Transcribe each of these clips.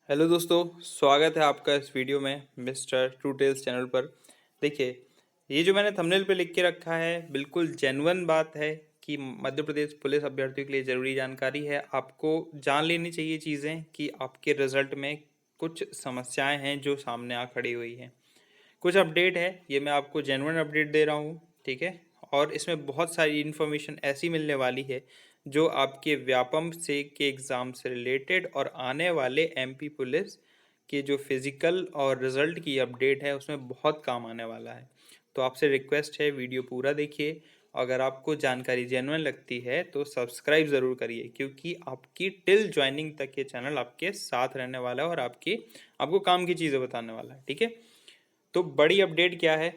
Hello दोस्तों, स्वागत है आपका इस वीडियो में मिस्टर ट्रू टेल्स चैनल पर। देखिए, ये जो मैंने थंबनेल पे लिख के रखा है बिल्कुल जेन्युइन बात है कि मध्य प्रदेश पुलिस अभ्यर्थियों के लिए ज़रूरी जानकारी है। आपको जान लेनी चाहिए चीज़ें कि आपके रिजल्ट में कुछ समस्याएं हैं जो सामने आ खड़ी हुई हैं। कुछ अपडेट है, ये मैं आपको जेन्युइन अपडेट दे रहा हूँ, ठीक है। और इसमें बहुत सारी इन्फॉर्मेशन ऐसी मिलने वाली है जो आपके व्यापम से के एग्ज़ाम से रिलेटेड और आने वाले एमपी पुलिस के जो फिज़िकल और रिज़ल्ट की अपडेट है उसमें बहुत काम आने वाला है। तो आपसे रिक्वेस्ट है, वीडियो पूरा देखिए। अगर आपको जानकारी जेन्युइन लगती है तो सब्सक्राइब ज़रूर करिए, क्योंकि आपकी टिल ज्वाइनिंग तक ये चैनल आपके साथ रहने वाला है और आपको काम की चीज़ें बताने वाला है, ठीक है। तो बड़ी अपडेट क्या है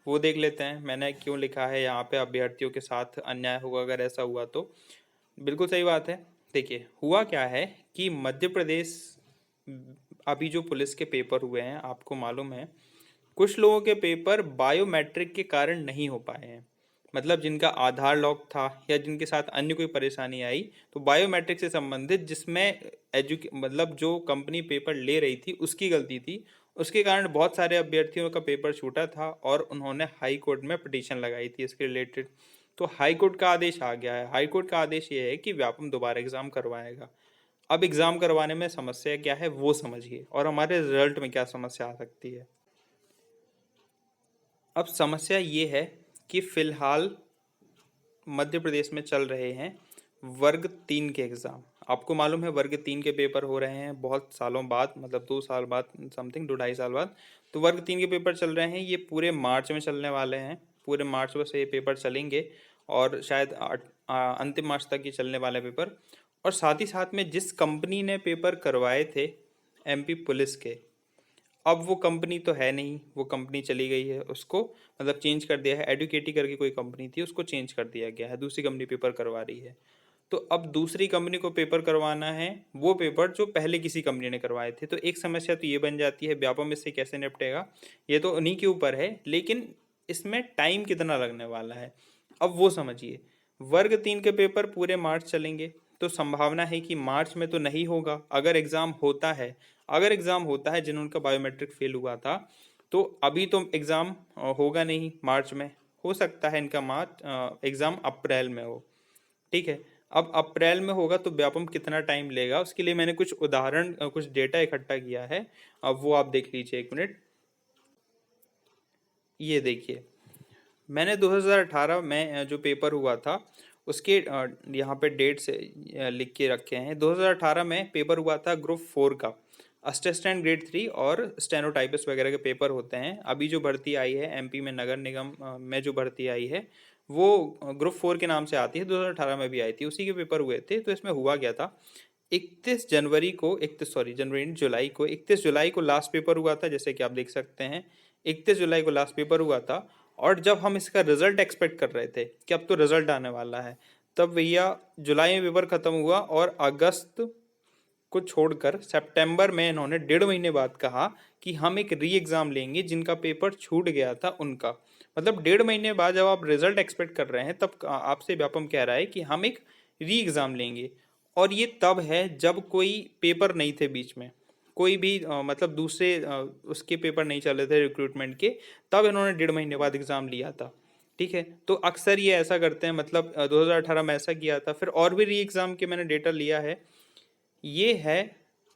वो देख लेते हैं। मैंने क्यों लिखा है यहाँ पे अभ्यर्थियों के साथ अन्याय होगा अगर ऐसा हुआ तो। बिल्कुल सही बात है। देखिए, हुआ क्या है कि मध्य प्रदेश अभी जो पुलिस के पेपर हुए हैं, आपको मालूम है कुछ लोगों के पेपर बायोमेट्रिक के कारण नहीं हो पाए हैं। मतलब जिनका आधार लॉक था या जिनके साथ अन्य कोई परेशानी आई, तो बायोमेट्रिक से संबंधित जिसमें मतलब जो कंपनी पेपर ले रही थी उसकी गलती थी, उसके कारण बहुत सारे अभ्यर्थियों का पेपर छूटा था और उन्होंने हाई कोर्ट में पिटीशन लगाई थी इसके रिलेटेड। तो हाई कोर्ट का आदेश आ गया है। हाई कोर्ट का आदेश ये है कि व्यापम दोबारा एग्जाम करवाएगा। अब एग्जाम करवाने में समस्या क्या है वो समझिए, और हमारे रिजल्ट में क्या समस्या आ सकती है। अब समस्या ये है कि फिलहाल मध्य प्रदेश में चल रहे हैं वर्ग 3 के एग्ज़ाम। आपको मालूम है वर्ग 3 के पेपर हो रहे हैं बहुत सालों बाद, मतलब 2 साल बाद, समथिंग 2 ढाई साल बाद। तो वर्ग 3 के पेपर चल रहे हैं, ये पूरे मार्च में चलने वाले हैं। पूरे मार्च में से ये पेपर चलेंगे और शायद अंतिम मार्च तक ये चलने वाले पेपर। और साथ ही साथ में जिस कंपनी ने पेपर करवाए थे एमपी पुलिस के, अब वो कंपनी तो है नहीं, वो कंपनी चली गई है। उसको मतलब चेंज कर दिया है। एडुकेटी करके कोई कंपनी थी, उसको चेंज कर दिया गया है, दूसरी कंपनी पेपर करवा रही है। तो अब दूसरी कंपनी को पेपर करवाना है वो पेपर जो पहले किसी कंपनी ने करवाए थे। तो एक समस्या तो ये बन जाती है, व्यापम इससे कैसे निपटेगा ये तो उन्हीं के ऊपर है, लेकिन इसमें टाइम कितना लगने वाला है अब वो समझिए। वर्ग 3 के पेपर पूरे मार्च चलेंगे, तो संभावना है कि मार्च में तो नहीं होगा। अगर एग्ज़ाम होता है जिनका बायोमेट्रिक फेल हुआ था, तो अभी तो एग्ज़ाम होगा नहीं मार्च में। हो सकता है इनका मार्च एग्ज़ाम अप्रैल में हो, ठीक है। अब अप्रैल में होगा तो व्यापम कितना टाइम लेगा, उसके लिए मैंने कुछ उदाहरण कुछ डेटा इकट्ठा किया है। अब वो आप देख लीजिए, एक मिनट। ये देखिए, मैंने 2018 में जो पेपर हुआ था उसके यहाँ पे डेट से लिख के रखे हैं। 2018 में पेपर हुआ था ग्रुप 4 का। असिस्टेंट ग्रेड 3 और स्टेनोटाइपिस्ट वगैरह के पेपर होते हैं। अभी जो भर्ती आई है एमपी में, नगर निगम में जो भर्ती आई है वो ग्रुप 4 के नाम से आती है। 2018 में भी आई थी, उसी के पेपर हुए थे। तो इसमें हुआ क्या था, 31 जुलाई को लास्ट पेपर हुआ था, जैसे कि आप देख सकते हैं। 31 जुलाई को लास्ट पेपर हुआ था। और जब हम इसका रिजल्ट एक्सपेक्ट कर रहे थे कि अब तो रिजल्ट आने वाला है, तब भैया जुलाई में पेपर खत्म हुआ और अगस्त को छोड़कर सितंबर में इन्होंने 1.5 महीने बाद कहा कि हम एक री एग्ज़ाम लेंगे जिनका पेपर छूट गया था उनका। मतलब 1.5 महीने बाद जब आप रिजल्ट एक्सपेक्ट कर रहे हैं, तब आपसे व्यापम कह रहा है कि हम एक री एग्ज़ाम लेंगे। और ये तब है जब कोई पेपर नहीं थे बीच में, कोई भी मतलब दूसरे उसके पेपर नहीं चल रहे थे रिक्रूटमेंट के, तब इन्होंने 1.5 महीने बाद एग्ज़ाम लिया था, ठीक है। तो अक्सर ये ऐसा करते हैं, मतलब 2018 में ऐसा किया था। फिर और भी री एग्ज़ाम के मैंने डेटा लिया है। ये है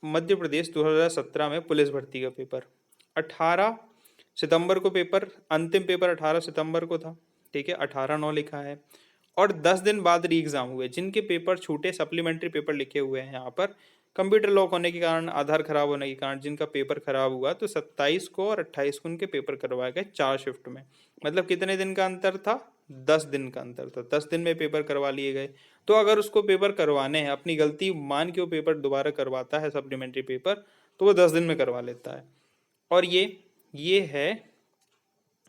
मध्य प्रदेश 2017 में पुलिस भर्ती का पेपर। 18 सितंबर को पेपर, अंतिम पेपर 18 सितंबर को था, ठीक है। 18/9 लिखा है। और 10 दिन बाद री एग्ज़ाम हुए। जिनके पेपर छूटे, सप्लीमेंट्री पेपर लिखे हुए हैं यहाँ पर। कंप्यूटर लॉक होने के कारण, आधार खराब होने के कारण जिनका पेपर खराब हुआ, तो 27 को और 28 को उनके पेपर करवाए गए 4 शिफ्ट में। मतलब कितने दिन का अंतर था, 10 दिन का अंतर था। 10 दिन में पेपर करवा लिए गए। तो अगर उसको पेपर करवाने हैं, अपनी गलती मान के वो पेपर दोबारा करवाता है सप्लीमेंट्री पेपर, तो वो 10 दिन में करवा लेता है। और ये है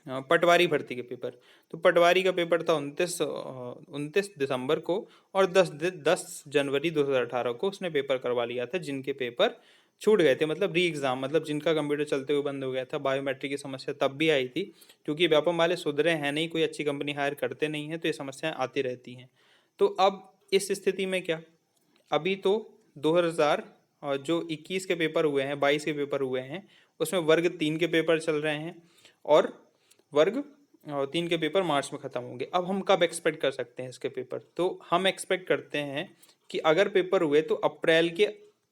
पटवारी भर्ती के पेपर। तो पटवारी का पेपर था 29 दिसंबर को, और 10 जनवरी 2018 को उसने पेपर करवा लिया था जिनके पेपर छूट गए थे। मतलब री एग्ज़ाम, मतलब जिनका कंप्यूटर चलते हुए बंद हो गया था। बायोमेट्रिक की समस्या तब भी आई थी, क्योंकि व्यापम वाले सुधरे हैं नहीं, कोई अच्छी कंपनी हायर करते नहीं हैं, तो ये समस्याएं आती रहती हैं। तो अब इस स्थिति में क्या, अभी तो 2000 जो 21 के पेपर हुए हैं, 22 के पेपर हुए हैं, उसमें वर्ग 3 के पेपर चल रहे हैं और वर्ग 3 के पेपर मार्च में ख़त्म होंगे। अब हम कब एक्सपेक्ट कर सकते हैं इसके पेपर? तो हम एक्सपेक्ट करते हैं कि अगर पेपर हुए तो अप्रैल के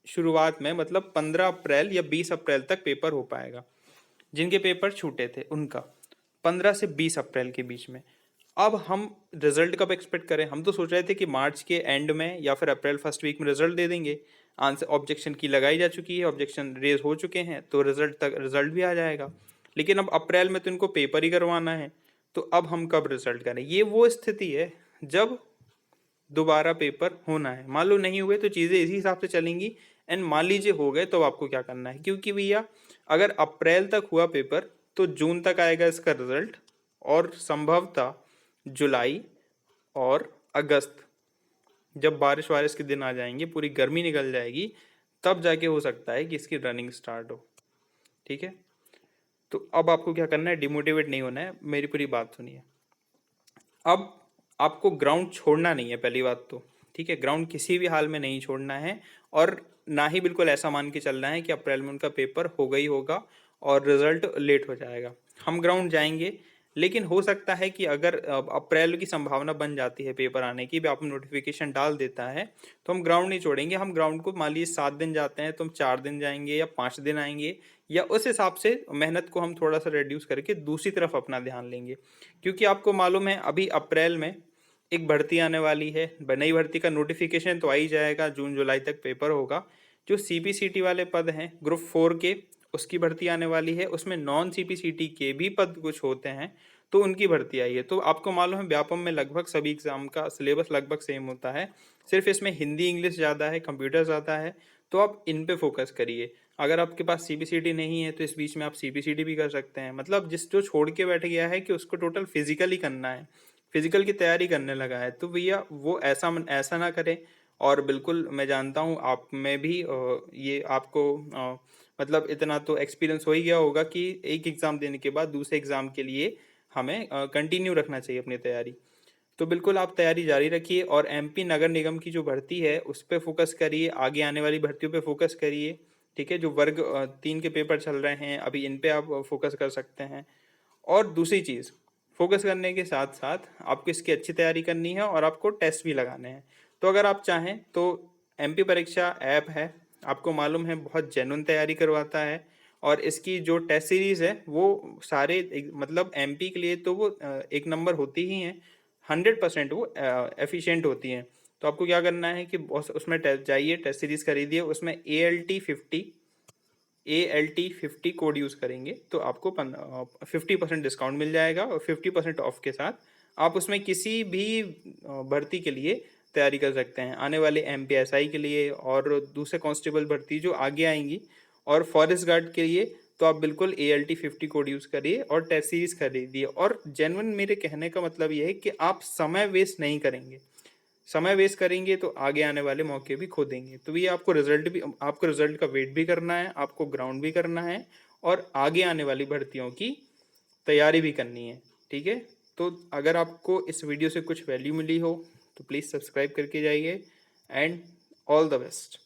शुरुआत में, मतलब 15 अप्रैल या 20 अप्रैल तक पेपर हो पाएगा। जिनके पेपर छूटे थे उनका 15 से 20 अप्रैल के बीच में। अब हम रिजल्ट कब एक्सपेक्ट करें? हम तो सोच रहे थे कि मार्च के एंड में या फिर अप्रैल फर्स्ट वीक में रिजल्ट दे देंगे। आंसर ऑब्जेक्शन की लगाई जा चुकी है, ऑब्जेक्शन रेज हो चुके हैं, तो रिजल्ट भी आ जाएगा। लेकिन अब अप्रैल में तो इनको पेपर ही करवाना है, तो अब हम कब रिजल्ट करें? ये वो स्थिति है जब दोबारा पेपर होना है। मान लो नहीं हुए तो चीज़ें इसी हिसाब से चलेंगी, एंड मान लीजिए हो गए तो आपको क्या करना है, क्योंकि भैया अगर अप्रैल तक हुआ पेपर तो जून तक आएगा इसका रिजल्ट, और संभवतः जुलाई और अगस्त, जब बारिश वारिश के दिन आ जाएंगे, पूरी गर्मी निकल जाएगी, तब जाके हो सकता है कि इसकी रनिंग स्टार्ट हो। ठीक है, तो अब आपको क्या करना है, डिमोटिवेट नहीं होना है, मेरी पूरी बात सुनिए। अब आपको ग्राउंड छोड़ना नहीं है, पहली बात तो ठीक है, ग्राउंड किसी भी हाल में नहीं छोड़ना है, और ना ही बिल्कुल ऐसा मान के चलना है कि अप्रैल में उनका पेपर होगा ही होगा और रिजल्ट लेट हो जाएगा। हम ग्राउंड जाएंगे, लेकिन हो सकता है कि अगर अप्रैल की संभावना बन जाती है पेपर आने की, भी आप नोटिफिकेशन डाल देता है, तो हम ग्राउंड नहीं छोड़ेंगे। हम ग्राउंड को मान लीजिए 7 दिन जाते हैं तो हम 4 दिन जाएंगे या 5 दिन आएंगे, या उस हिसाब से मेहनत को हम थोड़ा सा रिड्यूस करके दूसरी तरफ अपना ध्यान लेंगे। क्योंकि आपको मालूम है अभी अप्रैल में एक भर्ती आने वाली है, नई भर्ती का नोटिफिकेशन तो आ ही जाएगा, जून जुलाई तक पेपर होगा। जो सीपीसीटी वाले पद हैं ग्रुप 4 के, उसकी भर्ती आने वाली है, उसमें नॉन सीपीसीटी के भी पद कुछ होते हैं, तो उनकी भर्ती आई है। तो आपको मालूम है व्यापम में लगभग सभी एग्जाम का सिलेबस लगभग सेम होता है, सिर्फ इसमें हिंदी इंग्लिश ज़्यादा है, कंप्यूटर ज़्यादा है, तो आप इन पे फोकस करिए। अगर आपके पास सीपीसीटी नहीं है तो इस बीच में आप सीपीसीटी भी कर सकते हैं। मतलब जिस जो छोड़ के बैठ गया है कि उसको टोटल फिजिकल ही करना है, फिजिकल की तैयारी करने लगा है, तो भैया वो ऐसा ना करें। और बिल्कुल मैं जानता हूँ आप में भी ये आपको मतलब इतना तो एक्सपीरियंस हो ही गया होगा कि एक एग्ज़ाम देने के बाद दूसरे एग्ज़ाम के लिए हमें कंटिन्यू रखना चाहिए अपनी तैयारी। तो बिल्कुल आप तैयारी जारी रखिए, और एमपी नगर निगम की जो भर्ती है उस पर फोकस करिए, आगे आने वाली भर्तियों पे फोकस करिए। ठीक है, जो वर्ग 3 के पेपर चल रहे हैं अभी, इन पे आप फोकस कर सकते हैं। और दूसरी चीज़, फोकस करने के साथ साथ आपको इसकी अच्छी तैयारी करनी है और आपको टेस्ट भी लगाने हैं। तो अगर आप चाहें तो एमपी परीक्षा ऐप है, आपको मालूम है बहुत जेन्युइन तैयारी करवाता है, और इसकी जो टेस्ट सीरीज़ है वो सारे मतलब एमपी के लिए तो वो एक नंबर होती ही हैं, 100% वो एफिशिएंट होती हैं। तो आपको क्या करना है कि उसमें जाइए, टेस्ट सीरीज़ खरीदिए, उसमें ALT50 कोड यूज़ करेंगे तो आपको 50% डिस्काउंट मिल जाएगा, और 50% ऑफ के साथ आप उसमें किसी भी भर्ती के लिए तैयारी कर सकते हैं, आने वाले MPSI के लिए और दूसरे कांस्टेबल भर्ती जो आगे आएंगी, और फॉरेस्ट गार्ड के लिए। तो आप बिल्कुल ALT50 कोड यूज़ करिए और टेस्ट सीरीज खरीदिए। और जेन्युइन मेरे कहने का मतलब ये है कि आप समय वेस्ट नहीं करेंगे, समय वेस्ट करेंगे तो आगे आने वाले मौके भी खो देंगे। तो ये आपको रिजल्ट का वेट भी करना है, आपको ग्राउंड भी करना है, और आगे आने वाली भर्तियों की तैयारी भी करनी है। ठीक है, तो अगर आपको इस वीडियो से कुछ वैल्यू मिली हो तो प्लीज़ सब्सक्राइब करके जाइए, एंड ऑल द बेस्ट।